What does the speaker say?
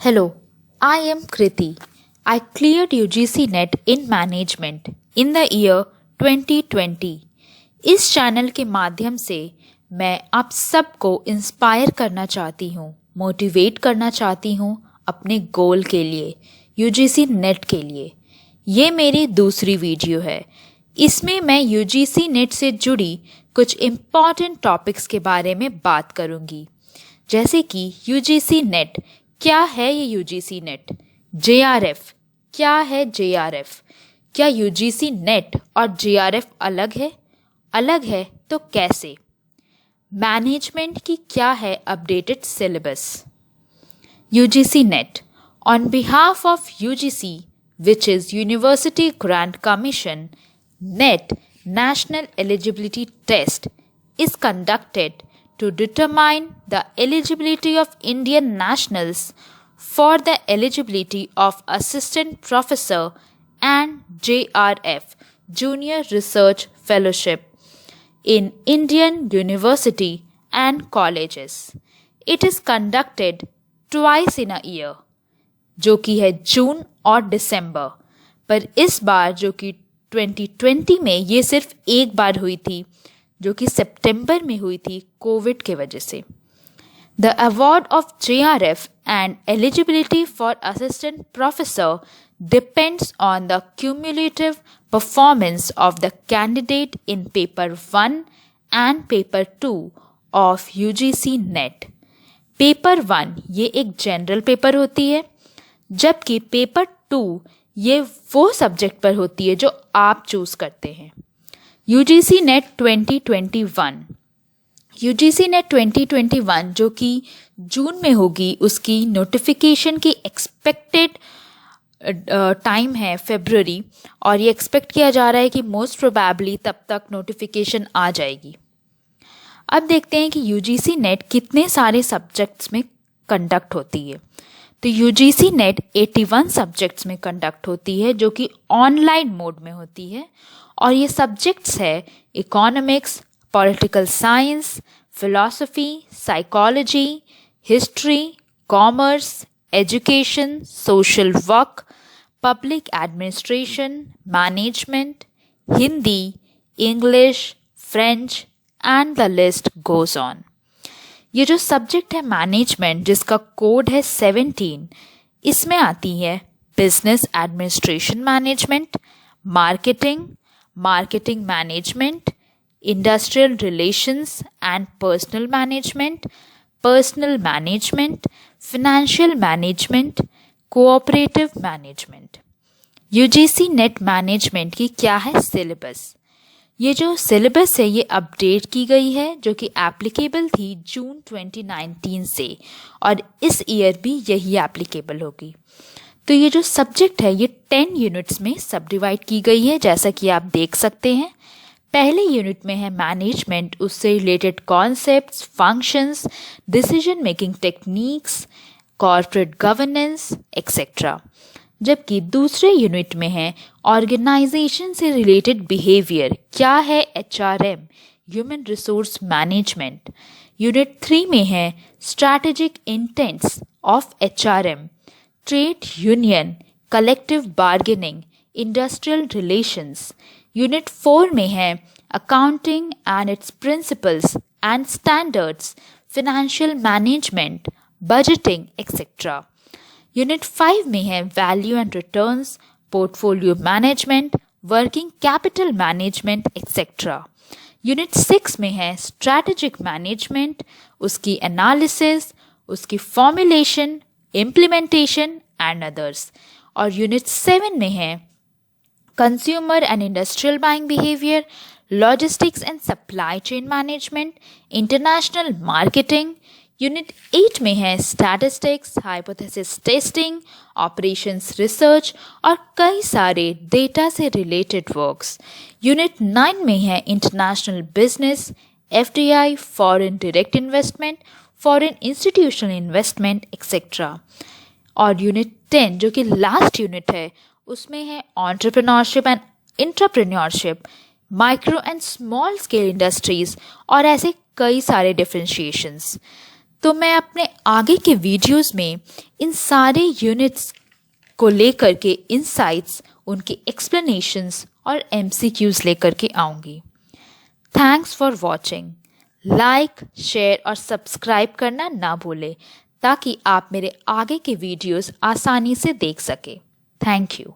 Hello, I am Kriti. I cleared UGC NET in Management in the year 2020. इस channel के माध्यम से मैं आप सबको इंस्पायर करना चाहती हूँ, मोटिवेट करना चाहती हूँ अपने गोल के लिए, UGC NET के लिए। ये मेरी दूसरी वीडियो है। इसमें मैं UGC NET से जुड़ी कुछ इम्पॉर्टेंट टॉपिक्स के बारे में बात करूँगी, जैसे कि UGC NET, क्या है ये UGC NET? JRF, क्या है JRF? क्या UGC NET और JRF अलग है? अलग है तो कैसे? मैनेजमेंट की क्या है updated syllabus? UGC NET, on behalf of UGC, which is University Grant Commission, NET, National Eligibility Test, is conducted to determine the eligibility of Indian nationals for the eligibility of Assistant Professor and JRF, Junior Research Fellowship, in Indian University and colleges. It is conducted twice in a year, जो कि है जून और दिसंबर, पर इस बार जो कि 2020 में ये सिर्फ एक बार हुई थी, जो कि सितंबर में हुई थी कोविड के वजह से। The award of JRF and eligibility for assistant professor depends on the cumulative performance of the candidate in paper 1 and paper 2 of UGC NET। Paper 1 ये एक जनरल पेपर होती है, जबकि पेपर 2 ये वो सब्जेक्ट पर होती है जो आप चूज करते हैं। UGC NET 2021, UGC NET 2021 जो कि जून में होगी, उसकी नोटिफिकेशन की एक्सपेक्टेड टाइम है फरवरी, और ये एक्सपेक्ट किया जा रहा है कि मोस्ट प्रोबेबली तब तक नोटिफिकेशन आ जाएगी। अब देखते हैं कि UGC NET कितने सारे सब्जेक्ट्स में कंडक्ट होती है। तो UGC NET 81 सब्जेक्ट्स में कंडक्ट होती है, जो कि ऑनलाइन मोड में होती है, और ये सब्जेक्ट्स है economics, political science, philosophy, psychology, history, commerce, education, social work, public administration, management, Hindi, English, French and the list goes on. ये जो सब्जेक्ट है मैनेजमेंट, जिसका कोड है 17, इसमें आती है business administration management, marketing, marketing management, industrial relations and personal management, personal management, financial management, cooperative management. UGC NET management की क्या है सिलेबस? ये जो सिलेबस है ये अपडेट की गई है, जो कि एप्लीकेबल थी जून 2019 से, और इस ईयर भी यही एप्लीकेबल होगी। तो ये जो सब्जेक्ट है ये 10 यूनिट्स में सब डिवाइड की गई है, जैसा कि आप देख सकते हैं। पहले यूनिट में है मैनेजमेंट, उससे related concepts, functions, decision making techniques, corporate governance etcetera. जबकि दूसरे यूनिट में है ऑर्गेनाइजेशन से रिलेटेड बिहेवियर, क्या है HRM, human resource management. Unit 3 में है strategic intends of HRM, trade union, collective bargaining, industrial relations. Unit 4 में है accounting and it's principles and standards, financial management, budgeting etcetera. Unit 5 में है value and returns, portfolio management, working capital management etcetera. Unit 6 में है strategic management, उसकी analysis, उसकी formulation, implementation and others. और unit 7 में है consumer and industrial buying behaviour, logistics and supply chain management, international marketing. Unit 8 में है statistics, hypothesis testing, operations research और कई सारे डेटा से रिलेटेड वर्क्स। यूनिट 9 में है international business, FDI, foreign direct investment, foreign institutional investment etcetera. और unit 10 जो कि लास्ट यूनिट है, उसमें है entrepreneurship and intrapreneurship, micro and small scale industries और ऐसे कई सारे डिफरेंशिएशंस। तो मैं अपने आगे के वीडियोस में इन सारे यूनिट्स को लेकर के इनसाइट्स, उनके एक्सप्लेनेशंस और MCQs लेकर के आऊँगी। Thanks for watching. Like, share और सब्सक्राइब करना ना भूलें ताकि आप मेरे आगे के वीडियोस आसानी से देख सकें। Thank you.